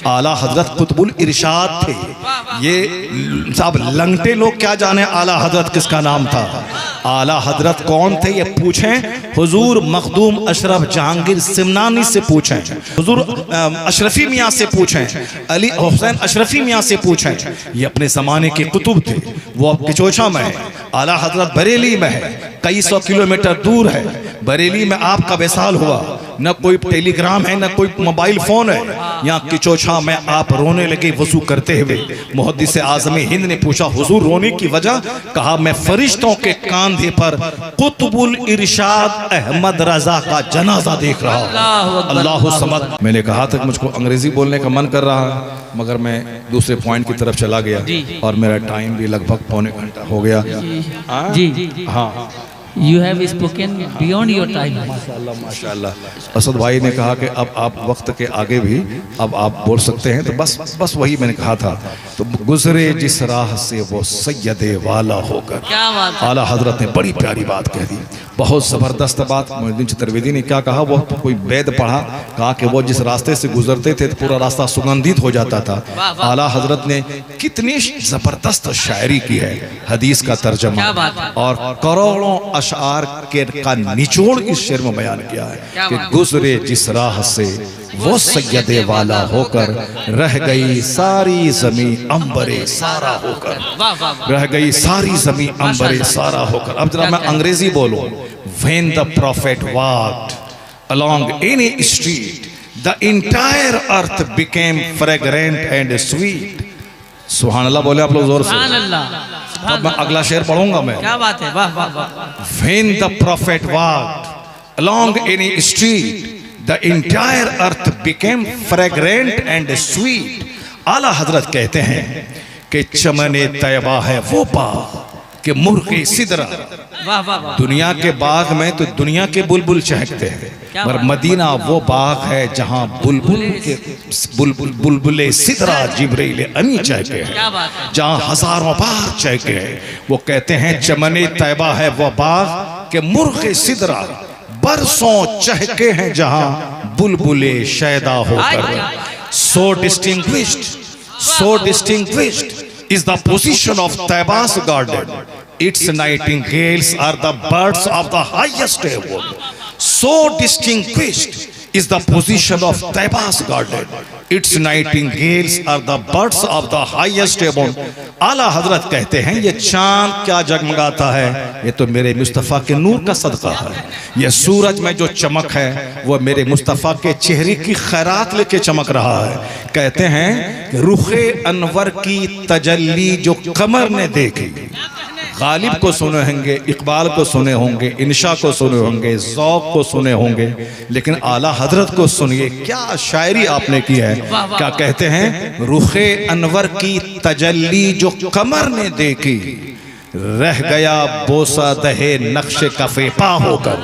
आला हजरत कुतुबुल इरशाद थे। ये साहब लंगटे लोग क्या जाने आला हजरत किसका नाम था। आला हजरत कौन थे ये पूछें हुजूर मखदूम अशरफ जहांगीर सिमनानी से पूछें, हुजूर अशरफी मियाँ से पूछें, अली हुसैन अशरफी मियाँ से पूछें। ये अपने ज़माने के कुतुब थे। वो अब किचोछा में है, आला हजरत बरेली में है, कई 100 किलोमीटर दूर है। बरेली में आपका विसाल हुआ, न कोई टेलीग्राम है न कोई मोबाइल फोन है। यहाँ किचोछा में आप रोने लगे वजू करते हुए। मुहद्दिस आज़म हिंद ने पूछा हुजूर रोने की वजह, कहा मैं फरिश्तों के कंधे पर कुतुबुल इरशाद अहमद रजा का जनाजा देख रहा हूँ। अल्लाहु समद। मैंने कहा था कि मुझको अंग्रेजी बोलने का मन कर रहा है, मगर मैं दूसरे पॉइंट की तरफ चला गया और मेरा टाइम भी लगभग पौने घंटा हो गया। जी हाँ, You have spoken beyond your time. माशाल्लाह माशाल्लाह। असद भाई ने कहा कि अब आप वक्त के आगे भी अब आप बोल सकते हैं, तो बस वही मैंने कहा था। तो गुजरे जिस राह से वो सैयदे वाला होकर, क्या बात है। आला हजरत ने बड़ी प्यारी बात कह दी, बहुत ज़बरदस्त बात। मोइनुद्दीन चतुर्वेदी ने क्या कहा, वो कोई वेद पढ़ा, कहा कि वो जिस रास्ते से गुजरते थे तो पूरा रास्ता सुगंधित हो जाता था। आला हजरत ने कितनी ज़बरदस्त शायरी की है, हदीस का तर्जमा और करोड़ों अशार के का निचोड़ इस शेर में बयान किया है कि गुजरे जिस राह से वो सैयदे वाला होकर, रह गई सारी जमीन अंबरे सारा होकर, रह गई सारी जमीन अंबरे सारा होकर। अब जरा मैं अंग्रेजी बोलूं। When the prophet walked along any street, the entire earth became fragrant and sweet. सुभान अल्लाह बोले आप लोग जोर से। अब मैं अगला शेर पढ़ूंगा मैं। क्या बात है, वाह वाह वाह। When the prophet walked along any street, the entire earth became fragrant and sweet. आला हजरत कहते हैं कि चमने तैयबा है वो बाग कि मुर्गे सिदरा। वाह वाह वाह। दुनिया के बाग में तो दुनिया के बुलबुल चहकते हैं, पर मदीना वो बाग है जहाँ बुलबुले सिदरा जिब्रील अमी चहके हैं, जहाँ हजारों बार चहके हैं। वो कहते हैं चमने तैयबा है वो बाग के मुर्गे सिदरा बरसों चहके हैं जहाँ बुलबुले शैदा होकर। So distinguished is the position of Taiba's garden. Its nightingales are the birds of the highest heaven. So distinguished is the position of Taiba's garden. Its nightingales are the birds of the highest heaven. आला हजरत कहते हैं ये चांद क्या जगमगाता है, ये तो मेरे मुस्तफ़ा के नूर का सदका है। ये सूरज में जो चमक है वो मेरे मुस्तफ़ा के चेहरे की खैरात लेके चमक रहा है। कहते हैं कि रुखे अनवर की तजल्ली जो कमर ने देखी, गालिब को सुने होंगे, इकबाल को सुने होंगे, इंशा को सुने होंगे, ज़ौक़ को सुने होंगे, लेकिन आला हजरत को सुनिए क्या शायरी आपने की है। क्या कहते हैं, रुखे अनवर की तजल्ली जो कमर ने देखी, रह गया बोसा दहे नक्शे कफे पा होकर।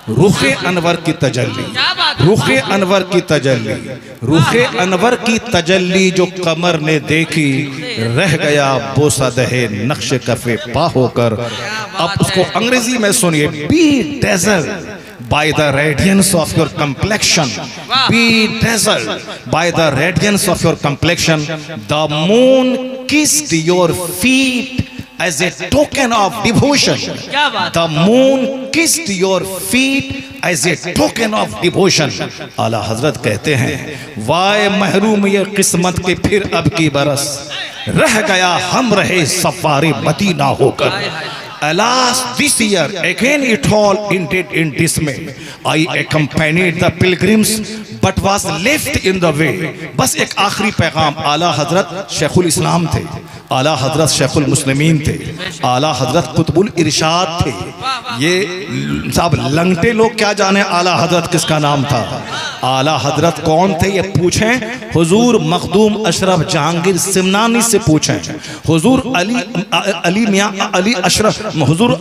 रुखे अनवर की तजल्ली, रुखे अनवर की तजल्ली, रुखे अनवर की तजल्ली जो कमर ने देखी, रह गया बोसा दहे नक्श कफे पा होकर। अब उसको अंग्रेजी में सुनिए। Be dazzled by the radiance of your complexion, be dazzled by the radiance of your complexion. The moon kissed your feet as a token of devotion. The moon kissed your feet as a token of devotion. आला हजरत कहते हैं वाय महरूम ये किस्मत के फिर अब की बरस, रह गया हम रहे सफारी मदीना होकर। Alas, this year again it all ended in dismay. I accompanied the pilgrims but was left in the way. बस एक आखिरी पैगाम। आला हजरत शेखुल इस्लाम थे, आला हजरत शेखुल मुस्लिमीन थे, आला हजरत कुतुबुल इरशाद थे। ये साहब लंगटे लोग क्या जाने आला हजरत किसका नाम था। आला हजरत कौन थे ये पूछें हुजूर मखदूम अशरफ जहांगीर सिमनानी से पूछें, हुजूर अली मियाँ अली अशरफ हुजूर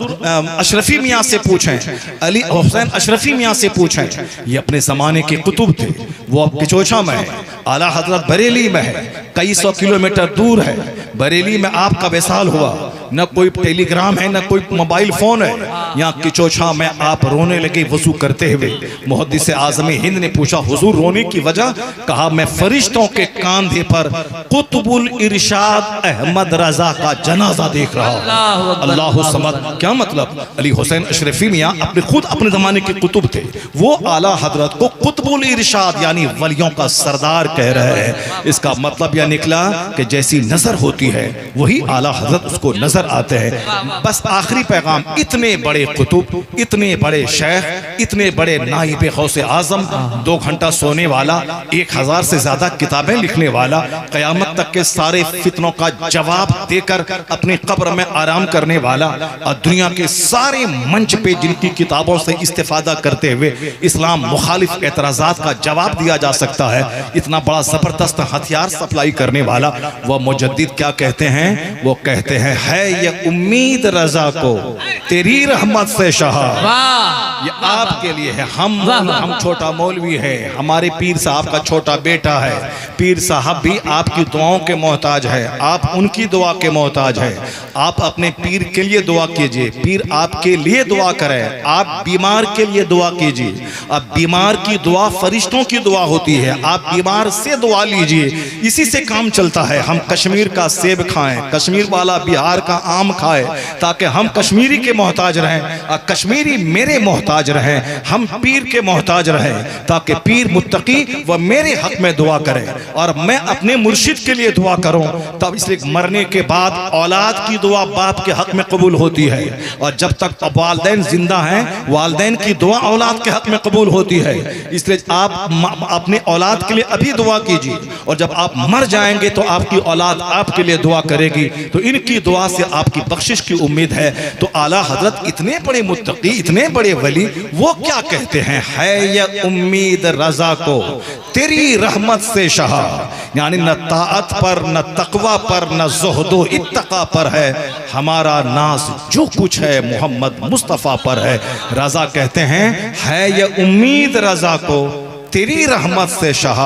अशरफी मियाँ से पूछें, अली हुसैन अशरफी मियाँ से पूछें। ये अपने ज़माने के कुतुब थे। वो अब किचोछा में है, आला हजरत बरेली में है, कई 100 किलोमीटर दूर है। बरेली में आपका विसाल हुआ, न कोई टेलीग्राम है, न कोई मोबाइल फोन है। यहाँ किचोछा में आप रोने लगे वजू करते हुए। मुहद्दिस आज़म हिंद ने पूछा हुजूर रोने की वजह? कहा मैं फरिश्तों के कांधे पर कुतुबुल इरशाद अहमद रजा का जनाजा देख रहा हूं। अल्लाह समद। क्या मतलब? अली हुसैन अशरफी मियां अपने जमाने के कुतुब थे। वो आला हजरत को कुतुबुल इरशाद यानी वलियों का सरदार कह रहे हैं। इसका मतलब यह निकला कि जैसी नजर होती है वही आला हजरत उसको नजर आते हैं। बस आखिरी पैगाम, इतने बड़े कुतुब, इतने बड़े शेख, इतने बड़े नाइब गौसे आजम, 2 घंटा सोने वाला, 1000 से ज्यादा किताबें लिखने वाला, कयामत तक के सारे फितनों का जवाब देकर अपनी कब्र में आराम करने वाला, और दुनिया के सारे मंच पे जिनकी किताबों से इस्तेफादा करते हुए इस्लाम मुखालिफ एतराजात का जवाब दिया जा सकता है, इतना बड़ा जबरदस्त हथियार सप्लाई करने वाला, वह मुजद्दिद क्या कहते हैं? वो कहते हैं है ये उम्मीद रजा को तेरी रहमत से शाह। ये आपके लिए है। हम छोटा मौलवी है, हमारे पीर साहब का छोटा बेटा है। पीर साहब भी आपकी दुआओं के मोहताज है, आप उनकी दुआ के मोहताज है। आप अपने पीर के लिए दुआ कीजिए, पीर आपके लिए दुआ करे। आप बीमार के लिए दुआ कीजिए। अब बीमार की दुआ फरिश्तों की दुआ होती है, आप बीमार से दुआ लीजिए, इसी से काम चलता है। हम कश्मीर का सेब खाएं, कश्मीर वाला बिहार का आम खाए, ताकि हम कश्मीरी के मोहताज रहें और कश्मीरी मेरे मोहताज रहें। हम पीर के मोहताज रहें ताकि पीर मुत्तकी व मेरे हक में दुआ करे और मैं अपने मुर्शिद के लिए दुआ करूं। तब इसलिए मरने के बाद औलाद की दुआ बाप के हक में कबूल होती है, और जब तक वालिदैन जिंदा हैं वालिदैन की दुआ औलाद के हक में कबूल होती है। इसलिए आप अपने औलाद के लिए अभी दुआ कीजिए, और जब आप मर जाएंगे तो आपकी औलाद आपके लिए दुआ करेगी, तो इनकी दुआ से आपकी बख्शिश की उम्मीद है। तो आला हजरत इतने बड़े मुत्तकी, इतने बड़े वली, वो क्या कहते हैं? है ये उम्मीद रजा को तेरी रहमत से शाह, यानी न ताअत पर, न तकवा पर, न ज़ुहदो इत्तका पर है हमारा नाज, जो कुछ है मोहम्मद मुस्तफ़ा पर है। रजा कहते हैं है ये उम्मीद रजा को तेरी रहमत से शाह,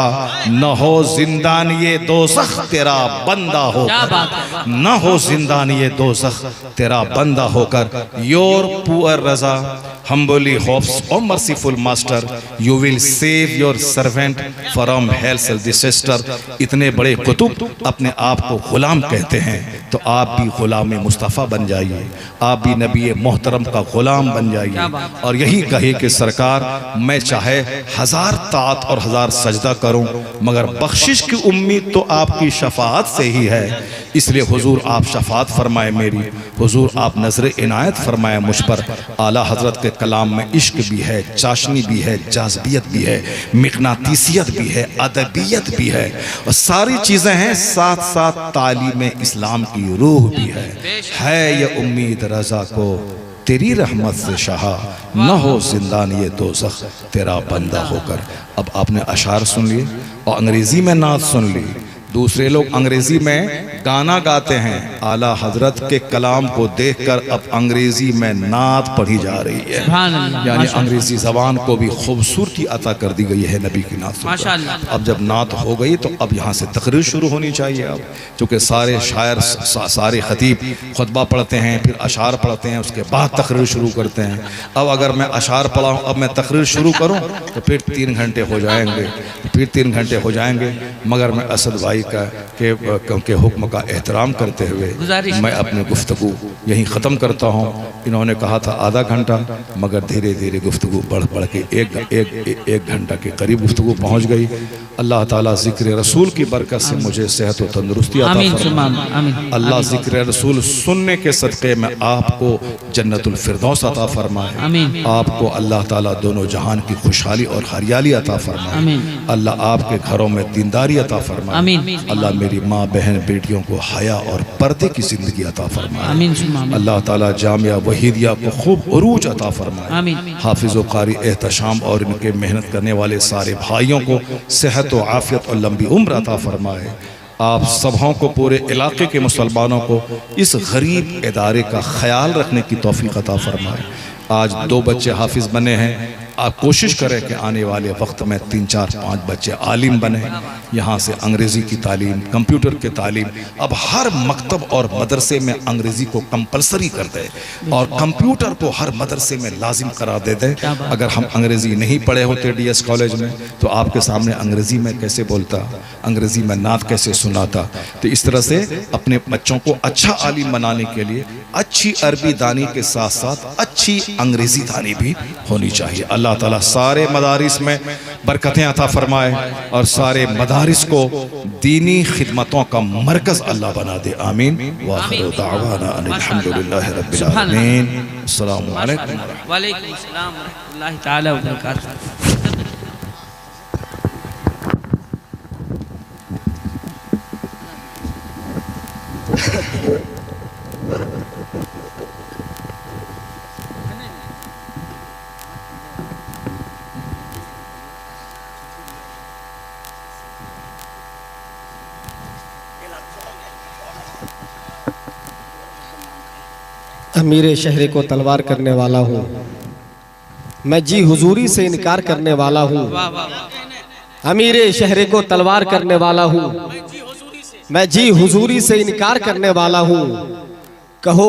न हो जिंदान ये दोज़ख तेरा बंदा होकर, न हो जिंदान ये दोज़ख तेरा बंदा होकर। Your poor Raza humbly hopes, O merciful master, you will save your servant from hell's disaster। इतने बड़े कुतुब अपने आप को गुलाम कहते हैं, तो आप भी गुलाम मुस्तफ़ा बन जाइए, आप भी नबी मोहतरम का गुलाम बन जाइए, और यही कहे कि सरकार मैं चाहे 1000 तात और 1000 सजदा करूं, मगर बख्शिश की उम्मीद तो आपकी शफाअत से ही है। इसलिए हुजूर आप शफाअत फरमाए मेरी, हुजूर आप नजर इनायत फरमाए मुझ पर। आला हजरत के कलाम में इश्क भी है, चाशनी भी है, जाज़बियत भी है, मिक़नातीसियत भी है, अदबियत भी है, और सारी चीज़ें हैं, साथ साथ तालीम इस्लाम की रूह भी है ये उम्मीद रजा को तेरी रहमत से शाह, न हो जिंदान ये दोज़ख तेरा बंदा होकर। अब आपने अशार सुन लिए और अंग्रेज़ी में नात सुन ली। दूसरे लोग अंग्रेजी में गाना गाते हैं, आला हजरत के कलाम को देखकर अब अंग्रेजी में नात पढ़ी जा रही है, यानी अंग्रेजी जबान को भी खूबसूरती अता कर दी गई है नबी की नात सुनकर। अब जब नात हो गई तो अब यहाँ से तकरीर शुरू होनी चाहिए। अब चूँकि सारे शायर सारे खतीब खुतबा पढ़ते हैं, फिर अशार पढ़ते हैं, उसके बाद तकरीर शुरू करते हैं। अब अगर मैं अशार पढ़ाऊँ, अब मैं तकरीर शुरू करूँ तो फिर 3 घंटे हो जाएंगे, फिर 3 घंटे हो जाएंगे। मगर मैं असद भाई के हुक्म का एहतराम करते हुए मैं अपनी गुफ्तगू यहीं ख़त्म करता हूँ। इन्होंने कहा था आधा घंटा, मगर धीरे धीरे गुफ्तगू बढ़ बढ़ के एक घंटा के करीब गुफ्तगू पहुँच गई। अल्लाह ताला ज़िक्र रसूल की बरकत से मुझे सेहत और तंदुरुस्ती अता फरमाए। अल्लाह ज़िक्र रसूल सुनने के सदक़े में आपको जन्नतुल फिरदौस अता फरमाए। आपको अल्लाह ताला दोनों जहान की खुशहाली और हरियाली अता फरमाए। अल्लाह आपके घरों में दीनदारी अता फरमाए। अल्लाह मेरी माँ बहन बेटियों को हया और पर्दे की ज़िंदगी अता फरमाए। अल्लाह ताला जामिया वहीदिया को खूब उरूज अता फरमाए। हाफिज़ व कारी एहतशाम और इनके मेहनत करने वाले सारे भाइयों को सेहत व आफियत और लंबी उम्र अता फरमाए। आप सबों को, पूरे इलाके के मुसलमानों को इस गरीब इदारे का ख्याल रखने की तौफीक अता फरमाए। आज 2 बच्चे हाफिज बने हैं, आप कोशिश करें कि आने वाले वक्त में 3, 4, 5 बच्चे आलिम बने, यहाँ से अंग्रेज़ी की तालीम, कंप्यूटर की तालीम, अब हर मकतब और मदरसे में अंग्रेज़ी को कंपलसरी कर दे और कंप्यूटर को हर मदरसे में लाजिम करा दे दें। अगर हम अंग्रेज़ी नहीं पढ़े होते DS कॉलेज में तो आपके सामने अंग्रेज़ी में कैसे बोलता, अंग्रेज़ी में नात कैसे सुनाता। तो इस तरह से अपने बच्चों को अच्छा आलिम बनाने के लिए अच्छी अरबी दानी के साथ साथ अच्छी अंग्रेज़ी दानी भी होनी चाहिए। अल्लाह ताला सारे मदारिस में बरकतें अता फरमाए और सारे मदारिस को दीनी खिदमतों का मरकज़ अल्लाह बना दे। आमीन। व आखिरु दावाना अनिल हम्दुलिल्लाहि रब्बिल आलमीन। अस्सलामु अलैकुम व अलैकुम अस्सलाम व रहमतुल्लाहि तआला व बरकातहू। अमीर शहर को तलवार करने वाला हूँ मैं, जी हुजूरी से इनकार करने वाला हूँ। अमीर शहर को तलवार करने वाला हूँ मैं, जी हुजूरी से इनकार करने वाला हूँ। कहो